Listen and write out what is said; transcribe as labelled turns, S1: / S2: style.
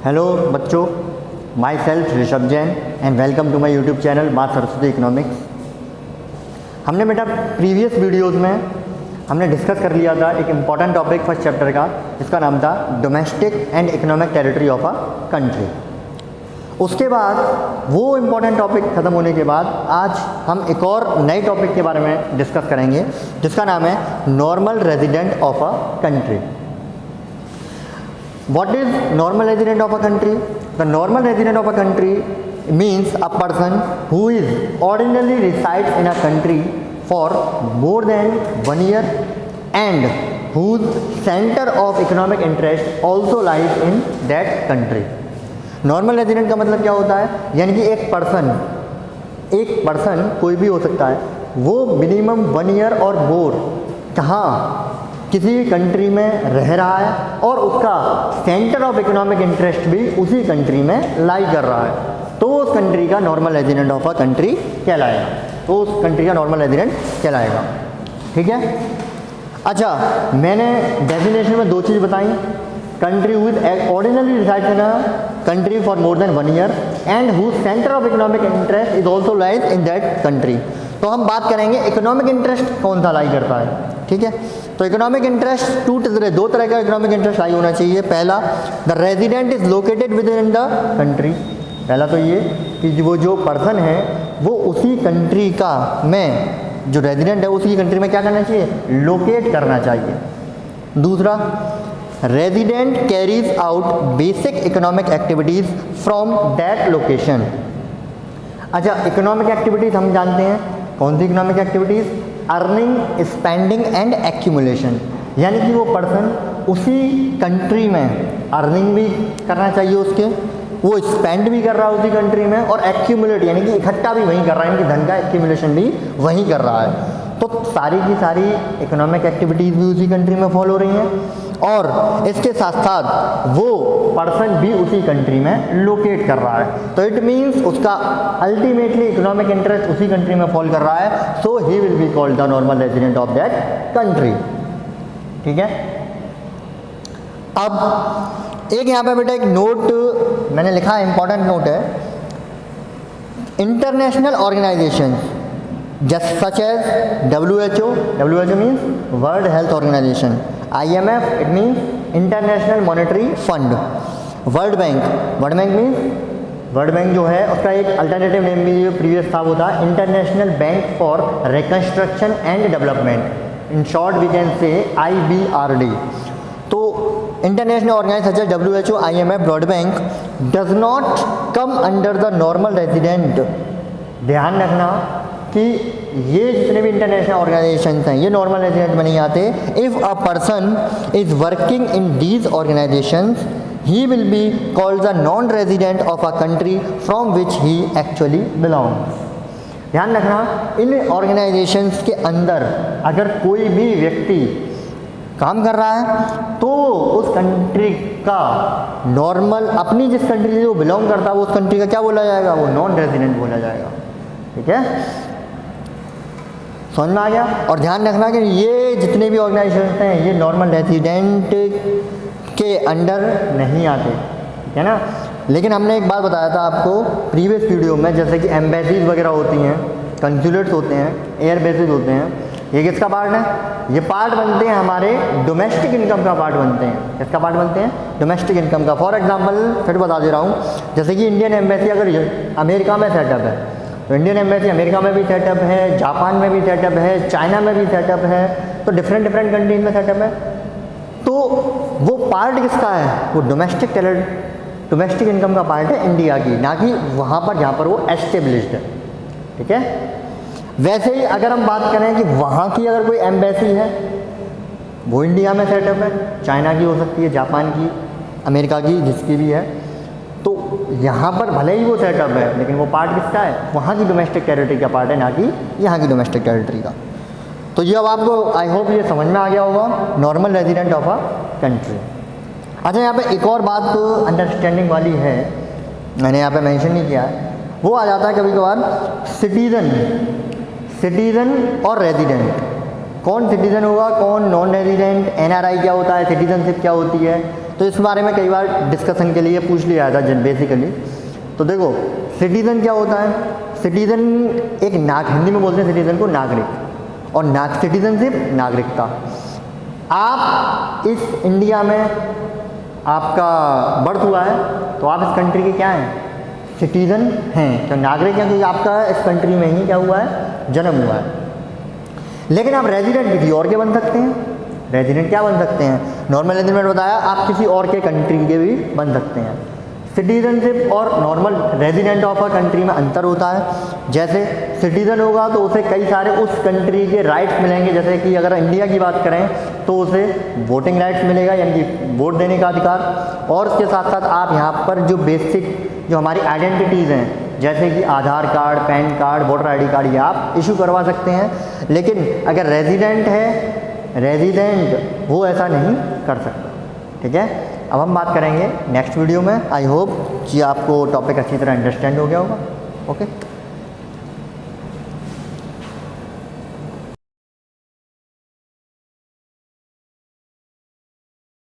S1: Hello बच्चों, myself Rishabh Jain and welcome to my YouTube channel माँ Saraswati economics. हमने बेटा प्रीवियस वीडियोस में हमने डिस्कस कर लिया था एक इम्पॉर्टेंट टॉपिक फर्स्ट चैप्टर का, जिसका नाम था domestic and economic territory of a country. उसके बाद वो इम्पॉर्टेंट टॉपिक ख़त्म होने के बाद आज हम एक और नए टॉपिक के बारे में डिस्कस करेंगे, जिसका नाम है normal resident of a country. What is normal resident of a country? The normal resident of a country means a person who is ordinarily resides in a country for more than 1 year and whose center of economic interest also lies in that country. Normal resident का मतलब क्या होता है? यानी कि एक person कोई भी हो सकता है, वो मिनिमम 1 ईयर और मोर कहाँ किसी कंट्री में रह रहा है और उसका सेंटर ऑफ इकोनॉमिक इंटरेस्ट भी उसी कंट्री में लाई कर रहा है, तो उस कंट्री का normal resident of a country कहलाएगा। तो उस कंट्री का नॉर्मल रेजिडेंट कहलाएगा। ठीक है। अच्छा, मैंने डेफिनेशन में 2 चीज़ बताई। Country with ordinary resides in a country for more than 1 year and whose centre of economic interest is also lies in that country. तो हम बात करेंगे इकोनॉमिक इंटरेस्ट कौन सा लाई करता है। ठीक है। तो इकोनॉमिक इंटरेस्ट 2 तरह का इकोनॉमिक इंटरेस्ट लाई होना चाहिए। पहला, the resident is located with in the country. पहला तो ये कि वो जो पर्सन है वो उसी कंट्री का में जो रेजिडेंट है उसी कंट्री में क्या करना चाहिए, लोकेट करना चाहिए। दूसरा, resident carries out basic economic activities from that location. अच्छा, इकोनॉमिक एक्टिविटीज़ हम जानते हैं कौन सी economic activities, earning, spending and accumulation. यानी कि वो पर्सन उसी कंट्री में अर्निंग भी करना चाहिए उसके, वो स्पेंड भी कर रहा है उसी कंट्री में, और एक्यूमुलेट यानी कि इकट्ठा भी वहीं कर रहा है, यानी कि धन का एक्यूमुलेशन भी वहीं कर रहा है। तो सारी की सारी इकोनॉमिक एक्टिविटीज़ भी उसी कंट्री में फॉलो हो रही हैं और इसके साथ साथ वो पर्सन भी उसी कंट्री में लोकेट कर रहा है। तो इट मीन्स उसका अल्टीमेटली इकोनॉमिक इंटरेस्ट उसी कंट्री में फॉल कर रहा है, so he will be called the normal resident of that country. ठीक है। अब एक यहाँ पे बेटा एक नोट मैंने लिखा है, इंपॉर्टेंट नोट है। International organisation just such as WHO means World Health Organization, IMF it means International Monetary Fund, World Bank means जो है उसका एक अल्टरनेटिव नेम भी जो प्रीवियस था वो था International Bank for Reconstruction and Development, in short we can say IBRD। तो international organisation such as WHO, IMF, World Bank does not come under the normal resident. ध्यान रखना कि ये जितने भी इंटरनेशनल ऑर्गेनाइजेशंस हैं ये नॉर्मल रेजिडेंट में नहीं आते। If a person is working in these organisations he will be called the non resident of a country from which he actually belongs. ध्यान रखना, इन ऑर्गेनाइजेशंस के अंदर अगर कोई भी व्यक्ति काम कर रहा है तो उस कंट्री का नॉर्मल अपनी जिस कंट्री से वो बिलोंग करता है वो उस कंट्री का क्या बोला जाएगा, वो नॉन रेजिडेंट बोला जाएगा। ठीक है, समझ में आ गया। और ध्यान रखना कि ये जितने भी ऑर्गेनाइजेशन हैं ये नॉर्मल रेजिडेंट के अंडर नहीं आते, ठीक है ना। लेकिन हमने एक बात बताया था आपको प्रीवियस वीडियो में, जैसे कि एम्बेसीज वगैरह होती हैं, कंसुलेट्स होते हैं, एयर बेसिस होते हैं, ये किसका पार्ट है, ये पार्ट बनते हैं हमारे डोमेस्टिक इनकम का पार्ट बनते हैं। किसका पार्ट बनते हैं, डोमेस्टिक इनकम का। फॉर एग्जाम्पल फिर बता दे रहा हूँ, जैसे कि इंडियन एम्बेसी अगर अमेरिका में सेटअप है तो इंडियन एम्बेसी अमेरिका में भी सेटअप है, जापान में भी सेटअप है, चाइना में भी सेटअप है, तो डिफरेंट कंट्रीज में सेटअप है। तो वो पार्ट किसका है, वो डोमेस्टिक इनकम का पार्ट है इंडिया की, ना कि वहाँ पर जहाँ पर वो एस्टेब्लिश्ड है। ठीक है। वैसे ही अगर हम बात करें कि वहाँ की अगर कोई एम्बेसी है वो इंडिया में सेटअप है, चाइना की हो सकती है, जापान की, अमेरिका की, जिसकी भी है, तो यहाँ पर भले ही वो सेटअप है लेकिन वो पार्ट किसका है, वहाँ की डोमेस्टिक टेरिटरी का पार्ट है, ना कि यहाँ की डोमेस्टिक टेरिटरी का। तो ये अब आपको आई होप ये समझ में आ गया होगा normal resident of a country. अच्छा, यहाँ पे एक और बात तो अंडरस्टैंडिंग वाली है, मैंने यहाँ पे मेंशन नहीं किया है, वो आ जाता है कभी कभार सिटीज़न और रेजिडेंट। कौन सिटीज़न होगा, कौन नॉन रेजिडेंट, NRI क्या होता है, सिटीजनशिप क्या होती है, तो इस बारे में कई बार डिस्कशन के लिए पूछ लिया था बेसिकली। तो देखो सिटीज़न क्या होता है, सिटीज़न एक हिंदी में बोलते हैं सिटीज़न को नागरिक, और सिटीज़नशिप नागरिकता। आप इस इंडिया में आपका बर्थ हुआ है तो आप इस कंट्री के क्या हैं, सिटीज़न हैं, तो नागरिक हैं, क्योंकि आपका इस कंट्री में ही क्या हुआ है, जन्म हुआ है। लेकिन आप रेजिडेंट किसी और के बन सकते हैं। रेजिडेंट क्या बन सकते हैं, नॉर्मल रेजिडेंट बताया, आप किसी और के कंट्री के भी बन सकते हैं। सिटीजनशिप और normal resident of a country में अंतर होता है। जैसे सिटीज़न होगा तो उसे कई सारे उस कंट्री के राइट्स मिलेंगे, जैसे कि अगर इंडिया की बात करें तो उसे वोटिंग राइट्स मिलेगा, यानी कि वोट देने का अधिकार। और उसके साथ साथ आप यहाँ पर जो बेसिक जो हमारी आइडेंटिटीज़ हैं, जैसे कि Aadhaar card, PAN card, voter ID card, ये आप इशू करवा सकते हैं। लेकिन अगर रेजिडेंट वो ऐसा नहीं कर सकता। ठीक है, अब हम बात करेंगे नेक्स्ट वीडियो में। आई होप कि आपको टॉपिक अच्छी तरह अंडरस्टैंड हो गया होगा। ओके।